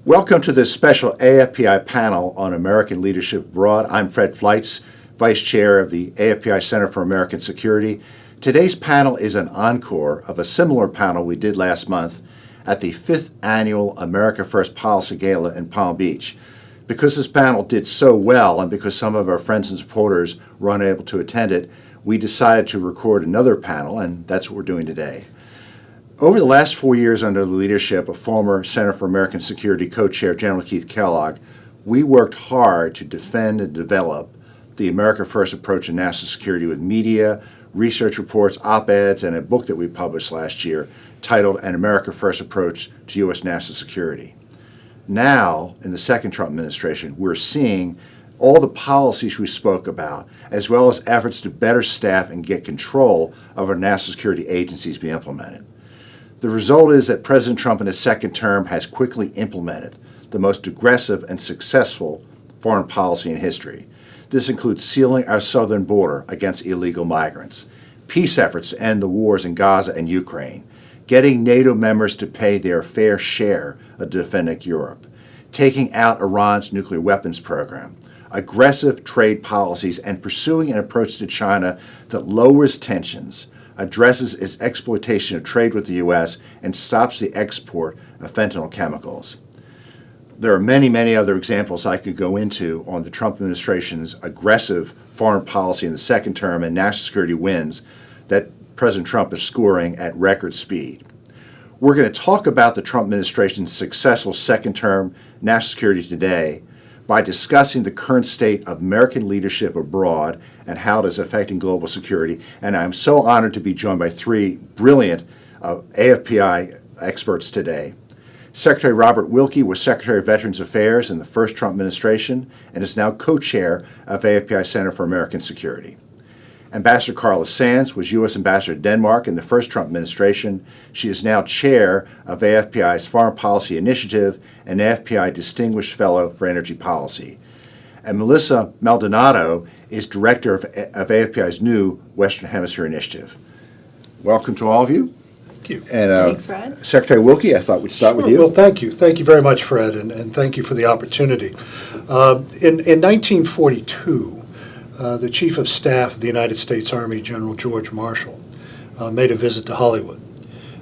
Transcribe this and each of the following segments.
Welcome to this special AFPI panel on American leadership abroad. I'm Fred Fleitz, Vice Chair of the AFPI Center for American Security. Today's panel is an encore of a similar panel we did last month at the 5th Annual America First Policy Gala in Palm Beach. Because this panel did so well and because some of our friends and supporters were unable to attend it, we decided to record another panel, and that's what we're doing today. Over the last 4 years under the leadership of former Center for American Security co-chair General Keith Kellogg, we worked hard to defend and develop the America First approach to national security with media, research reports, op-eds, and a book that we published last year titled An America First Approach to U.S. National Security. Now, in the second Trump administration, we're seeing all the policies we spoke about, as well as efforts to better staff and get control of our national security agencies be implemented. The result is that President Trump in his second term has quickly implemented the most aggressive and successful foreign policy in history. This includes sealing our southern border against illegal migrants, peace efforts to end the wars in Gaza and Ukraine, getting NATO members to pay their fair share of defending Europe, taking out Iran's nuclear weapons program, aggressive trade policies, and pursuing an approach to China that lowers tensions, addresses its exploitation of trade with the U.S., and stops the export of fentanyl chemicals. There are many, many other examples I could go into on the Trump administration's aggressive foreign policy in the second term and national security wins that President Trump is scoring at record speed. We're going to talk about the Trump administration's successful second term national security today by discussing the current state of American leadership abroad and how it is affecting global security. And I'm so honored to be joined by three brilliant AFPI experts today. Secretary Robert Wilkie was Secretary of Veterans Affairs in the first Trump administration and is now co-chair of AFPI Center for American Security. Ambassador Carla Sands was U.S. Ambassador to Denmark in the first Trump administration. She is now chair of AFPI's Foreign Policy Initiative and AFPI Distinguished Fellow for Energy Policy. And Melissa Maldonado is director of AFPI's new Western Hemisphere Initiative. Welcome to all of you. Thank you. And Thanks, Fred. Secretary Wilkie, I thought we'd start with you. Well, thank you. Thank you very much, Fred, and thank you for the opportunity. In 1942, the Chief of Staff of the United States Army, General George Marshall, made a visit to Hollywood.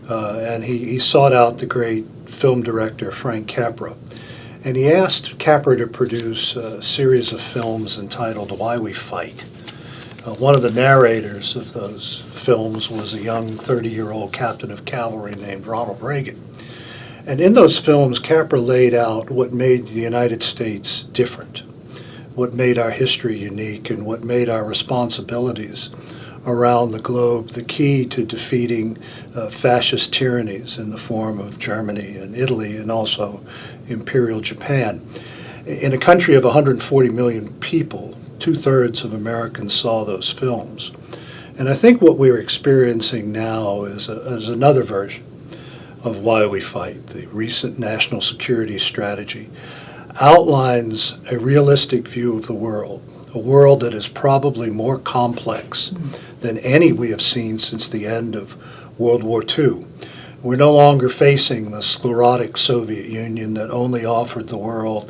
And he sought out the great film director, Frank Capra. And he asked Capra to produce a series of films entitled Why We Fight. One of the narrators of those films was a young 30-year-old captain of cavalry named Ronald Reagan. And in those films, Capra laid out what made the United States different, what made our history unique, and what made our responsibilities around the globe the key to defeating fascist tyrannies in the form of Germany and Italy and also Imperial Japan. In a country of 140 million people, 2/3 of Americans saw those films. And I think what we're experiencing now is another version of Why We Fight. The recent national security strategy outlines a realistic view of the world, a world that is probably more complex than any we have seen since the end of World War II. We're no longer facing the sclerotic Soviet Union that only offered the world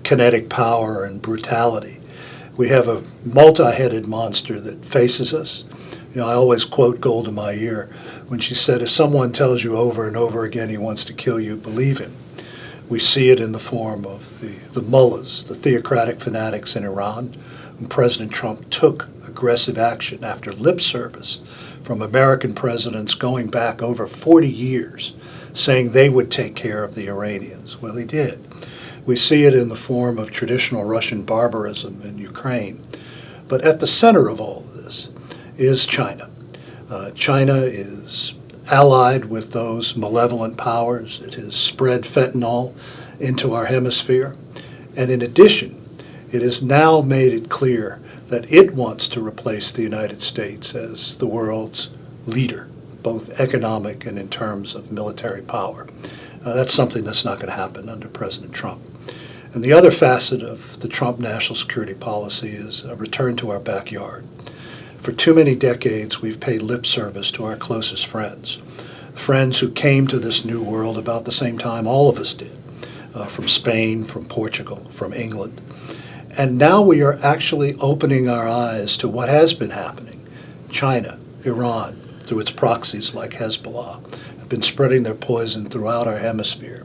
kinetic power and brutality. We have a multi-headed monster that faces us. You know, I always quote Golda Meir when she said, if someone tells you over and over again he wants to kill you, believe him. We see it in the form of the mullahs, the theocratic fanatics in Iran. When President Trump took aggressive action after lip service from American presidents going back over 40 years, saying they would take care of the Iranians. Well, he did. We see it in the form of traditional Russian barbarism in Ukraine. But at the center of all of this is China. China is allied with those malevolent powers. It has spread fentanyl into our hemisphere. And in addition, it has now made it clear that it wants to replace the United States as the world's leader, both economic and in terms of military power. That's something that's not going to happen under President Trump. And the other facet of the Trump national security policy is a return to our backyard. For too many decades, we've paid lip service to our closest friends, friends who came to this new world about the same time all of us did. from Spain, from Portugal, from England. And now we are actually opening our eyes to what has been happening. China, Iran, through its proxies like Hezbollah, have been spreading their poison throughout our hemisphere.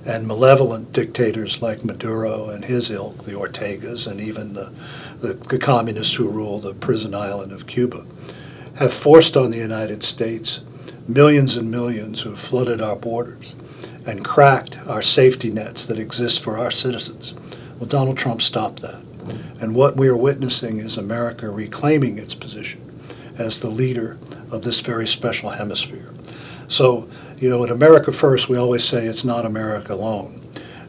And malevolent dictators like Maduro and his ilk, the Ortegas, and even the communists who rule the prison island of Cuba, have forced on the United States millions and millions who have flooded our borders and cracked our safety nets that exist for our citizens. Well, Donald Trump stopped that. And what we are witnessing is America reclaiming its position as the leader of this very special hemisphere. So, you know, at America First, we always say it's not America alone.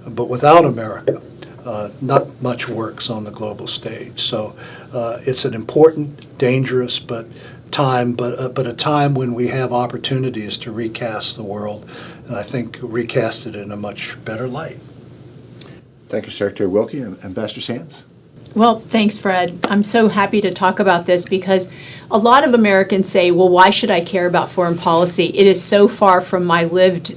But without America, not much works on the global stage. So it's an important, dangerous, but a time when we have opportunities to recast the world, and I think recast it in a much better light. Thank you, Secretary Wilkie. Ambassador Sands? Well, thanks, Fred. I'm so happy to talk about this because a lot of Americans say, well, why should I care about foreign policy? It is so far from my lived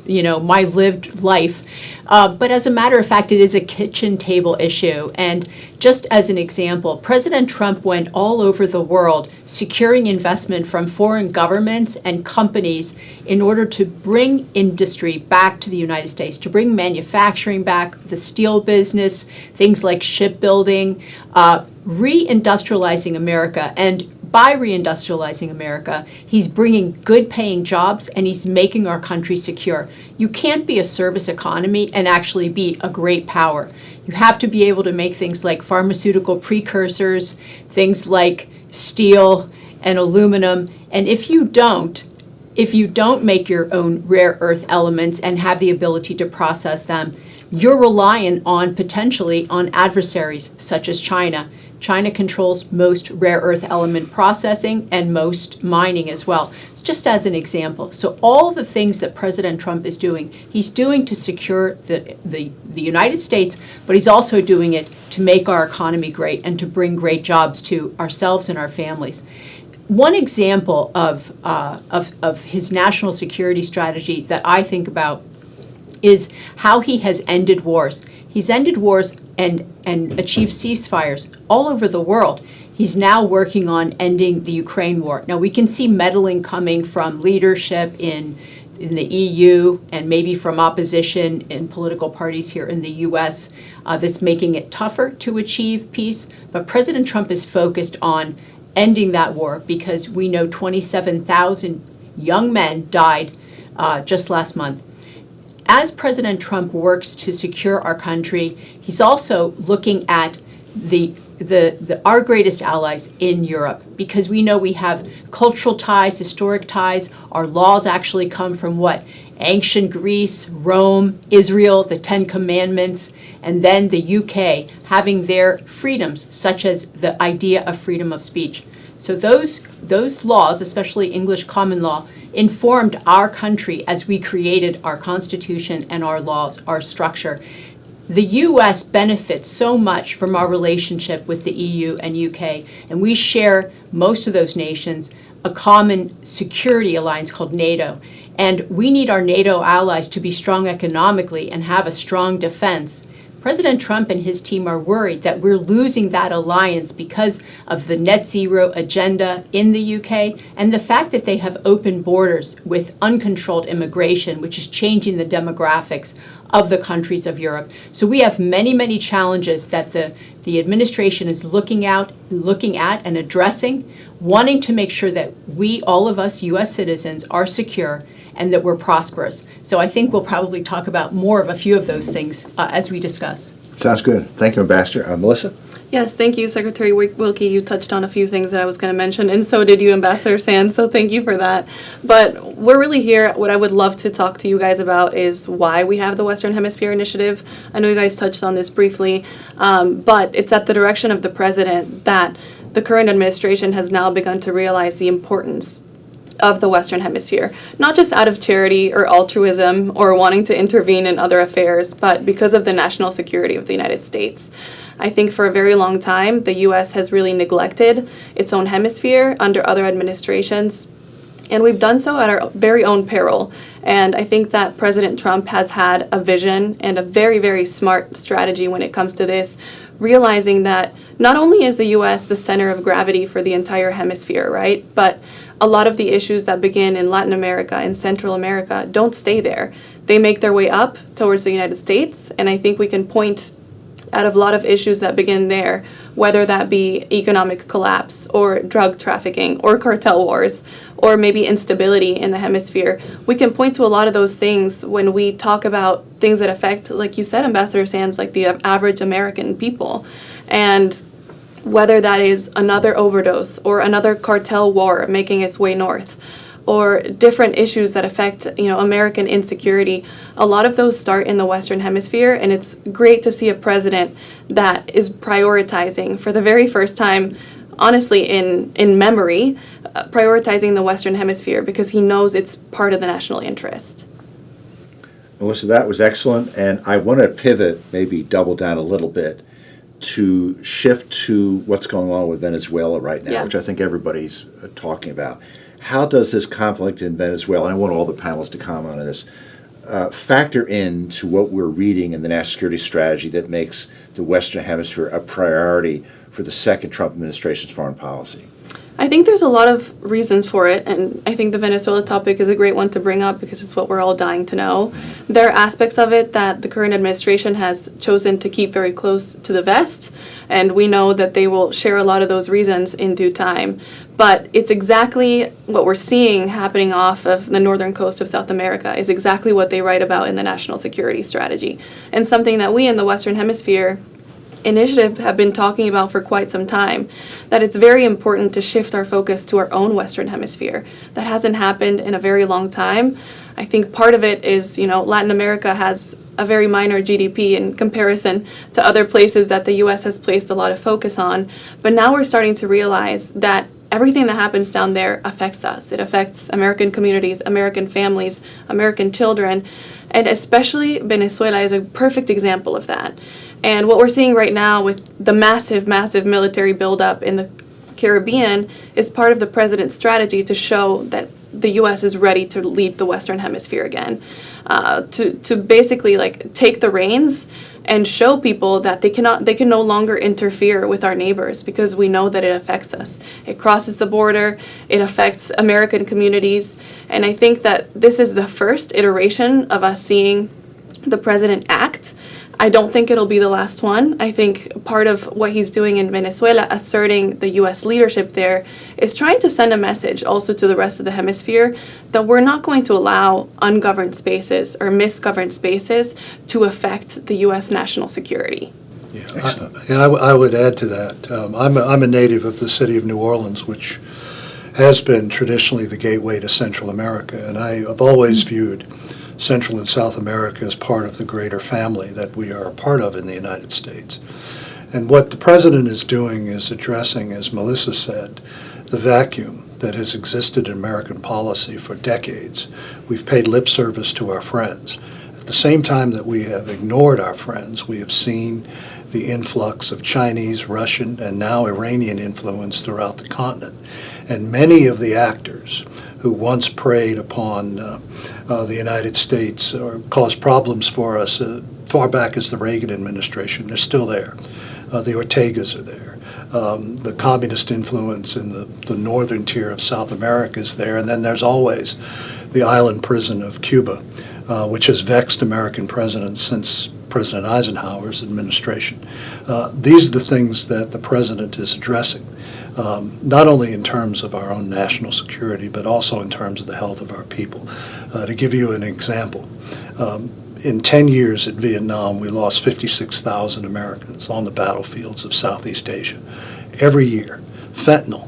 life. But as a matter of fact, it is a kitchen table issue. And just as an example, President Trump went all over the world securing investment from foreign governments and companies in order to bring industry back to the United States, to bring manufacturing back, the steel business, things like shipbuilding, reindustrializing America. And by reindustrializing America, he's bringing good-paying jobs and he's making our country secure. You can't be a service economy and actually be a great power. You have to be able to make things like pharmaceutical precursors, things like steel and aluminum. And if you don't make your own rare earth elements and have the ability to process them, you're reliant on potentially on adversaries such as China. China controls most rare earth element processing and most mining as well, just as an example. So all the things that President Trump is doing, he's doing to secure the United States, but he's also doing it to make our economy great and to bring great jobs to ourselves and our families. One example of his national security strategy that I think about is how he has ended wars. He's ended wars and achieved ceasefires all over the world. He's now working on ending the Ukraine war. Now, we can see meddling coming from leadership in the EU and maybe from opposition in political parties here in the U.S. That's making it tougher to achieve peace. But President Trump is focused on ending that war because we know 27,000 young men died just last month. As President Trump works to secure our country, he's also looking at our greatest allies in Europe, because we know we have cultural ties, historic ties. Our laws actually come from what? Ancient Greece, Rome, Israel, the Ten Commandments, and then the UK having their freedoms, such as the idea of freedom of speech. So those laws, especially English common law, informed our country as we created our Constitution and our laws, our structure. The U.S. benefits so much from our relationship with the EU and UK, and we share most of those nations a common security alliance called NATO. And we need our NATO allies to be strong economically and have a strong defense. President Trump and his team are worried that we're losing that alliance because of the net zero agenda in the UK and the fact that they have open borders with uncontrolled immigration, which is changing the demographics of the countries of Europe. So we have many, many challenges that the administration is looking at and addressing, wanting to make sure that we, all of us U.S. citizens, are secure and that we're prosperous. So I think we'll probably talk about more of a few of those things as we discuss. Sounds good. Thank you, Ambassador. Melissa? Yes, thank you, Secretary Wilkie. You touched on a few things that I was going to mention, and so did you, Ambassador Sands, so thank you for that. But we're really here. What I would love to talk to you guys about is why we have the Western Hemisphere Initiative. I know you guys touched on this briefly, but it's at the direction of the President that the current administration has now begun to realize the importance of the Western Hemisphere, not just out of charity or altruism or wanting to intervene in other affairs, but because of the national security of the United States. I think for a very long time, the U.S. has really neglected its own hemisphere under other administrations, And we've done so at our very own peril. And I think that President Trump has had a vision and a very, very smart strategy when it comes to this, realizing that not only is the U.S. the center of gravity for the entire hemisphere, right? But a lot of the issues that begin in Latin America and Central America don't stay there. They make their way up towards the United States, and I think we can point out of a lot of issues that begin there, whether that be economic collapse or drug trafficking or cartel wars or maybe instability in the hemisphere. We can point to a lot of those things when we talk about things that affect, like you said, Ambassador Sands, like the average American people. And whether that is another overdose or another cartel war making its way north, or different issues that affect, American insecurity. A lot of those start in the Western Hemisphere, and it's great to see a president that is prioritizing for the very first time, honestly, in memory, prioritizing the Western Hemisphere because he knows it's part of the national interest. Melissa, that was excellent, and I want to pivot, maybe double down a little bit, to shift to what's going on with Venezuela right now, which I think everybody's talking about. How does this conflict in Venezuela, and I want all the panelists to comment on this, factor into what we're reading in the national security strategy that makes the Western Hemisphere a priority for the second Trump administration's foreign policy? I think there's a lot of reasons for it, and I think the Venezuela topic is a great one to bring up because it's what we're all dying to know. There are aspects of it that the current administration has chosen to keep very close to the vest, and we know that they will share a lot of those reasons in due time. But it's exactly what we're seeing happening off of the northern coast of South America is exactly what they write about in the national security strategy, and something that we in the Western Hemisphere Initiative have been talking about for quite some time, that it's very important to shift our focus to our own Western Hemisphere. That hasn't happened in a very long time. I think part of it is, Latin America has a very minor GDP in comparison to other places that the U.S. has placed a lot of focus on. But now we're starting to realize that everything that happens down there affects us. It affects American communities, American families, American children, and especially Venezuela is a perfect example of that. And what we're seeing right now with the massive, massive military buildup in the Caribbean is part of the president's strategy to show that the U.S. is ready to lead the Western Hemisphere again, to basically take the reins and show people that they can no longer interfere with our neighbors because we know that it affects us. It crosses the border, it affects American communities, and I think that this is the first iteration of us seeing the president act. I don't think it'll be the last one. I think part of what he's doing in Venezuela, asserting the U.S. leadership there, is trying to send a message also to the rest of the hemisphere that we're not going to allow ungoverned spaces or misgoverned spaces to affect the U.S. national security. Yeah, and I would add to that. I'm a native of the city of New Orleans, which has been traditionally the gateway to Central America, and I've always viewed Central and South America as part of the greater family that we are a part of in the United States. And what the president is doing is addressing, as Melissa said, the vacuum that has existed in American policy for decades. We've paid lip service to our friends. At the same time that we have ignored our friends, we have seen the influx of Chinese, Russian, and now Iranian influence throughout the continent. And many of the actors who once preyed upon the United States or caused problems for us far back as the Reagan administration, they're still there. The Ortegas are there. The communist influence in the northern tier of South America is there. And then there's always the island prison of Cuba, which has vexed American presidents since President Eisenhower's administration. These are the things that the president is addressing. Not only in terms of our own national security, but also in terms of the health of our people. To give you an example, in 10 years at Vietnam, we lost 56,000 Americans on the battlefields of Southeast Asia. Every year, fentanyl,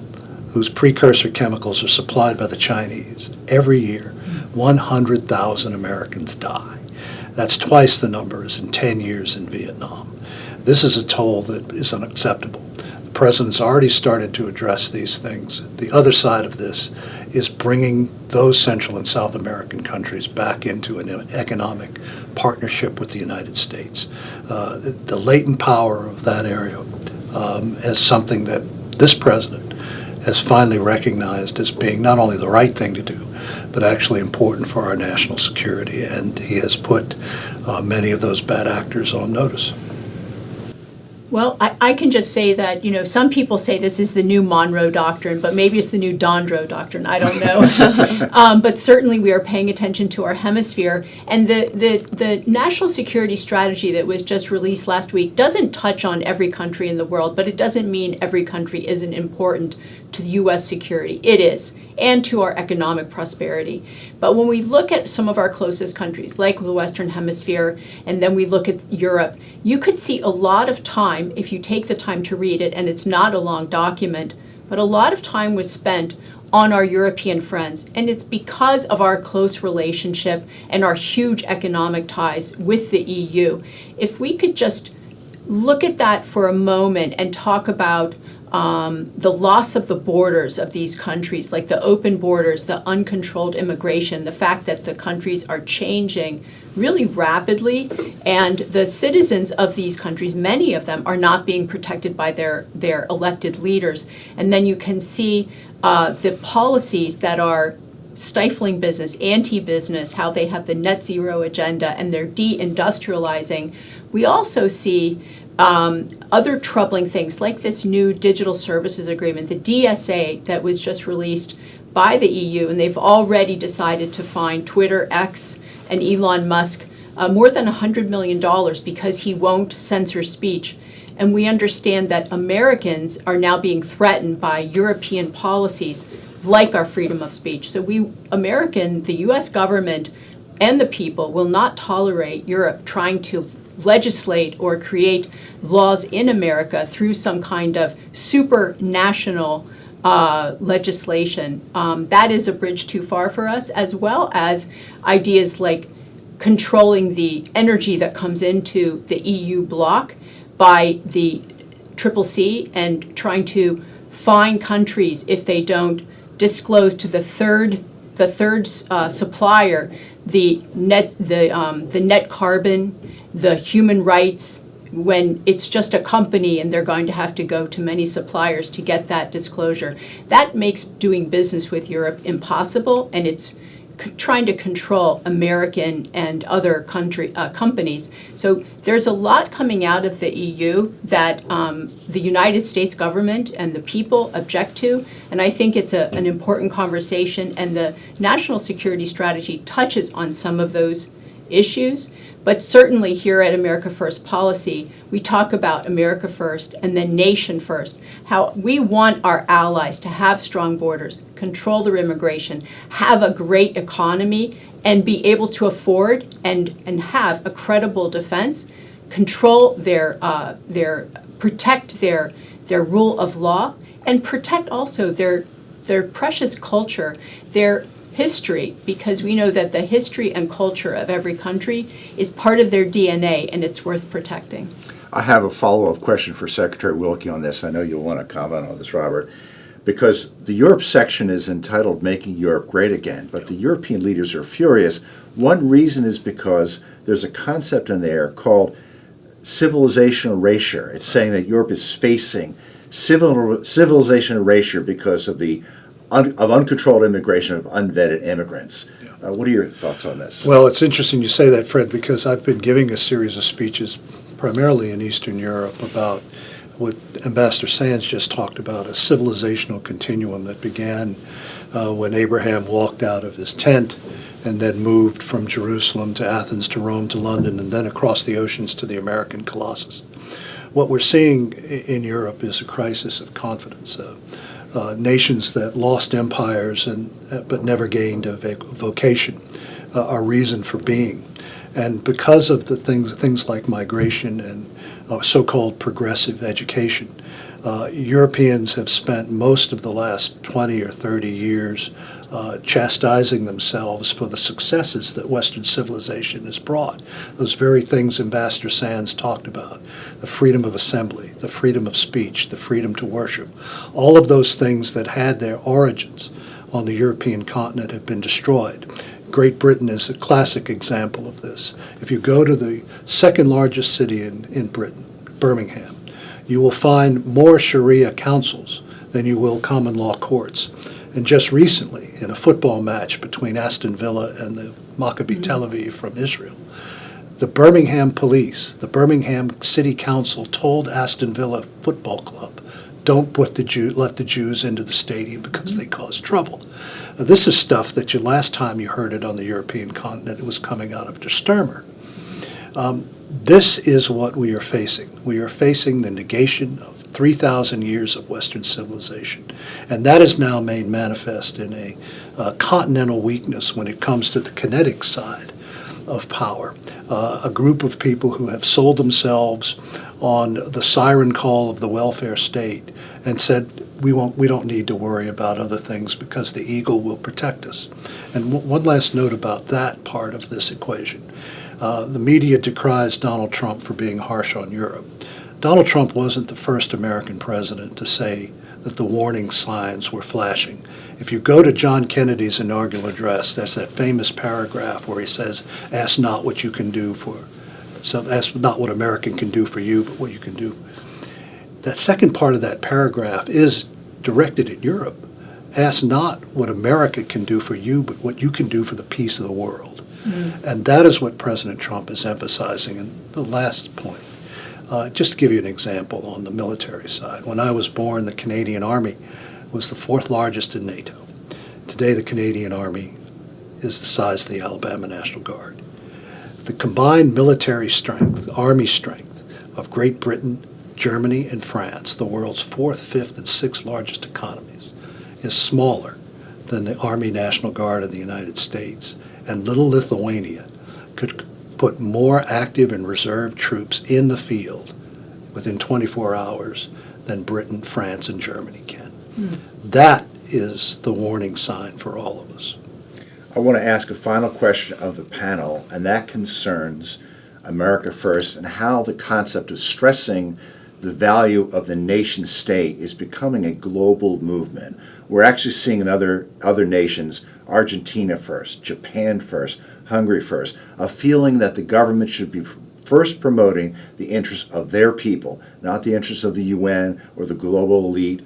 whose precursor chemicals are supplied by the Chinese, every year, 100,000 Americans die. That's twice the number as in 10 years in Vietnam. This is a toll that is unacceptable. The president's already started to address these things. The other side of this is bringing those Central and South American countries back into an economic partnership with the United States. The latent power of that area is something that this president has finally recognized as being not only the right thing to do, but actually important for our national security. And he has put many of those bad actors on notice. Well, I can just say that, some people say this is the new Monroe Doctrine, but maybe it's the new Dondro Doctrine. I don't know. But certainly we are paying attention to our hemisphere. And the national security strategy that was just released last week doesn't touch on every country in the world, but it doesn't mean every country isn't important to U.S. security. It is, and to our economic prosperity. But when we look at some of our closest countries, like the Western Hemisphere, and then we look at Europe, you could see a lot of time, if you take the time to read it, and it's not a long document, but a lot of time was spent on our European friends. And it's because of our close relationship and our huge economic ties with the EU. If we could just look at that for a moment and talk about the loss of the borders of these countries, like the open borders, the uncontrolled immigration, the fact that the countries are changing really rapidly, and the citizens of these countries, many of them, are not being protected by their elected leaders. And then you can see the policies that are stifling business, anti-business, how they have the net zero agenda, and they're deindustrializing. We also see other troubling things like this new digital services agreement, the DSA, that was just released by the EU, and they've already decided to fine Twitter, X, and Elon Musk more than $100 million because he won't censor speech. And we understand that Americans are now being threatened by European policies like our freedom of speech. So the U.S. government and the people will not tolerate Europe trying to legislate or create laws in America through some kind of supranational legislation. That is a bridge too far for us, as well as ideas like controlling the energy that comes into the EU bloc by the CCC and trying to fine countries if they don't disclose to the third supplier the net carbon, the human rights, when it's just a company and they're going to have to go to many suppliers to get that disclosure. That makes doing business with Europe impossible, and it's trying to control American and other companies. So there's a lot coming out of the EU that the United States government and the people object to, and I think it's an important conversation, and the national security strategy touches on some of those issues. But certainly here at America First Policy, we talk about America First and then nation first, how we want our allies to have strong borders, control their immigration, have a great economy, and be able to afford and have a credible defense, control protect their rule of law, and protect also their precious culture, their history, because we know that the history and culture of every country is part of their DNA, and it's worth protecting. I have a follow-up question for Secretary Wilkie on this. I know you'll want to comment on this, Robert, because the Europe section is entitled Making Europe Great Again, but the European leaders are furious. One reason is because there's a concept in there called civilization erasure. It's saying that Europe is facing civilization erasure because of the uncontrolled immigration of unvetted immigrants. What are your thoughts on this? Well, it's interesting you say that, Fred, because I've been giving a series of speeches primarily in Eastern Europe about what Ambassador Sands just talked about, a civilizational continuum that began when Abraham walked out of his tent and then moved from Jerusalem to Athens to Rome to London and then across the oceans to the American Colossus. What we're seeing in Europe is a crisis of confidence. Nations that lost empires but never gained a vocation, a reason for being. And because of the things like migration and so-called progressive education, Europeans have spent most of the last 20 or 30 years chastising themselves for the successes that Western civilization has brought. Those very things Ambassador Sands talked about, the freedom of assembly, the freedom of speech, the freedom to worship, all of those things that had their origins on the European continent have been destroyed. Great Britain is a classic example of this. If you go to the second largest city in Britain, Birmingham, you will find more Sharia councils than you will common law courts. And just recently, in a football match between Aston Villa and the Maccabi Tel Aviv from Israel, the Birmingham police, the Birmingham City Council told Aston Villa Football Club, don't let the Jews into the stadium because they cause trouble. This is stuff that last time you heard it on the European continent, it was coming out of Der Stürmer. This is what we are facing. We are facing the negation of 3,000 years of Western civilization. And that is now made manifest in a continental weakness when it comes to the kinetic side of power. A group of people who have sold themselves on the siren call of the welfare state and said, we don't need to worry about other things because the eagle will protect us. And one last note about that part of this equation. The media decries Donald Trump for being harsh on Europe. Donald Trump wasn't the first American president to say that the warning signs were flashing. If you go to John Kennedy's inaugural address, there's that famous paragraph where he says, ask not what you can do ask not what America can do for you, but what you can do. That second part of that paragraph is directed at Europe. Ask not what America can do for you, but what you can do for the peace of the world. And that is what President Trump is emphasizing. And the last point, just to give you an example on the military side, when I was born, the Canadian Army was the fourth largest in NATO. Today, the Canadian Army is the size of the Alabama National Guard. The combined military strength, Army strength, of Great Britain, Germany, and France, the world's fourth, fifth, and sixth largest economies, is smaller than the Army National Guard of the United States. And little Lithuania could put more active and reserve troops in the field within 24 hours than Britain, France, and Germany can. That is the warning sign for all of us. I want to ask a final question of the panel, and that concerns America First and how the concept of stressing the value of the nation state is becoming a global movement. We're actually seeing in other nations, Argentina first, Japan first, Hungary first, a feeling that the government should be first promoting the interests of their people, not the interests of the UN or the global elite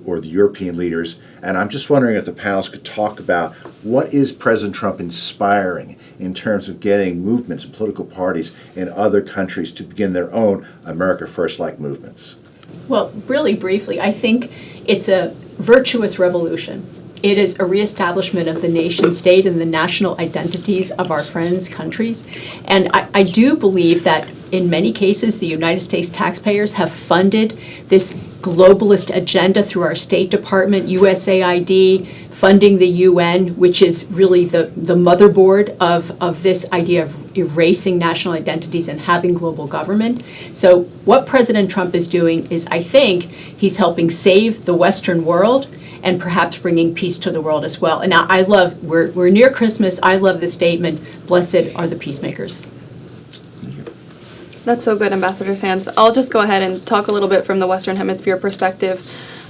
or the European leaders. And I'm just wondering if the panelists could talk about what is President Trump inspiring in terms of getting movements and political parties in other countries to begin their own America First-like movements. Well, really briefly, I think it's a virtuous revolution. It is a reestablishment of the nation state and the national identities of our friends' countries. And I do believe that in many cases, the United States taxpayers have funded this globalist agenda through our State Department, USAID, funding the UN, which is really the motherboard of this idea of erasing national identities and having global government. So what President Trump is doing is, I think, he's helping save the Western world and perhaps bringing peace to the world as well. And now I love, we're near Christmas, I love the statement, blessed are the peacemakers. That's so good, Ambassador Sands. I'll just go ahead and talk a little bit from the Western Hemisphere perspective.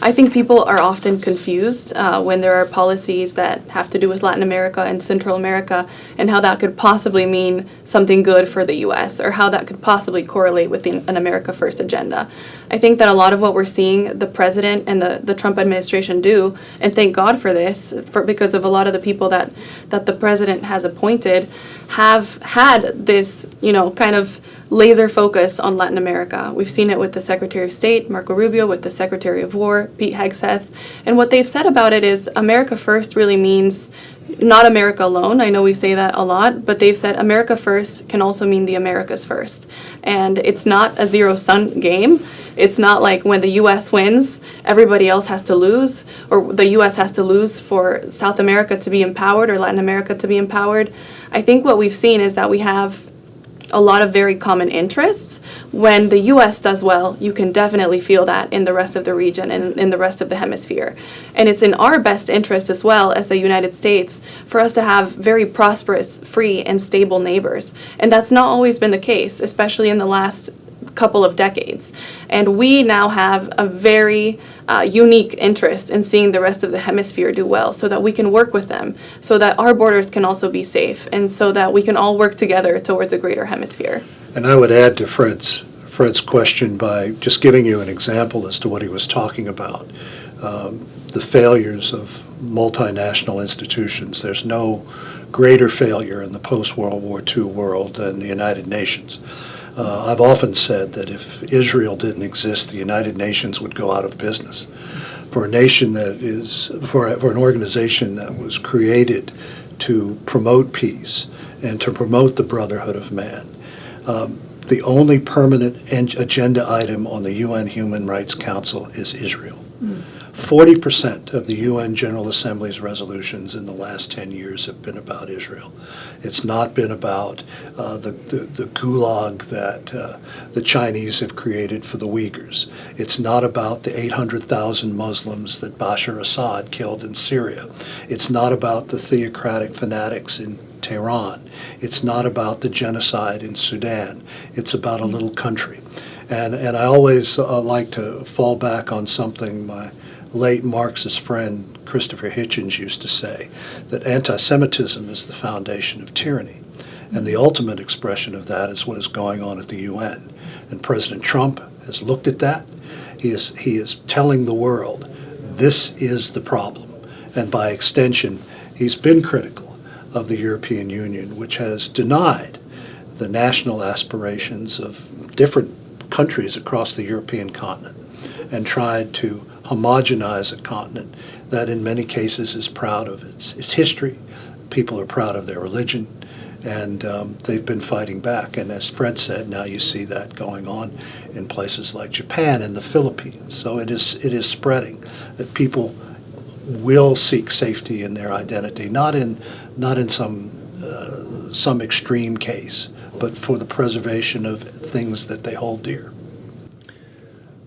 I think people are often confused when there are policies that have to do with Latin America and Central America and how that could possibly mean something good for the U.S. or how that could possibly correlate with an America First agenda. I think that a lot of what we're seeing the president and the Trump administration do, and thank God for this, because of a lot of the people that the president has appointed, have had this, kind of laser focus on Latin America. We've seen it with the Secretary of State, Marco Rubio, with the Secretary of War, Pete Hegseth. And what they've said about it is America First really means not America alone. I know we say that a lot, but they've said America First can also mean the Americas first. And it's not a zero-sum game. It's not like when the U.S. wins, everybody else has to lose, or the U.S. has to lose for South America to be empowered or Latin America to be empowered. I think what we've seen is that we have a lot of very common interests. When the U.S. does well, you can definitely feel that in the rest of the region and in the rest of the hemisphere. And it's in our best interest as well as the United States for us to have very prosperous, free, and stable neighbors. And that's not always been the case, especially in the last couple of decades. And we now have a very unique interest in seeing the rest of the hemisphere do well so that we can work with them, so that our borders can also be safe, and so that we can all work together towards a greater hemisphere. And I would add to Fred's question by just giving you an example as to what he was talking about. the failures of multinational institutions. There's no greater failure in the post-World War II world than the United Nations. I've often said that if Israel didn't exist, the United Nations would go out of business. For a nation that is, for an organization that was created to promote peace and to promote the brotherhood of man, the only permanent agenda item on the UN Human Rights Council is Israel. 40% of the UN General Assembly's resolutions in the last 10 years have been about Israel. It's not been about the gulag that the Chinese have created for the Uyghurs. It's not about the 800,000 Muslims that Bashar Assad killed in Syria. It's not about the theocratic fanatics in Tehran. It's not about the genocide in Sudan. It's about a little country. And I always like to fall back on something my late Marxist friend Christopher Hitchens used to say, that anti-Semitism is the foundation of tyranny. And the ultimate expression of that is what is going on at the UN. And President Trump has looked at that. He is telling the world, this is the problem. And by extension, he's been critical of the European Union, which has denied the national aspirations of different countries across the European continent and tried to homogenize a continent that in many cases is proud of its history. People are proud of their religion, and they've been fighting back. And as Fred said, now you see that going on in places like Japan and the Philippines. So it is spreading that people will seek safety in their identity, not in some extreme case, but for the preservation of things that they hold dear.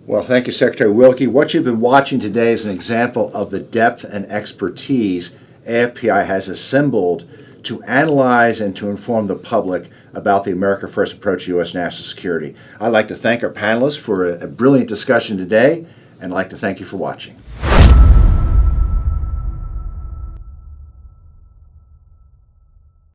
Well, thank you, Secretary Wilkie. What you've been watching today is an example of the depth and expertise AFPI has assembled to analyze and to inform the public about the America First approach to U.S. national security. I'd like to thank our panelists for a brilliant discussion today, and I'd like to thank you for watching.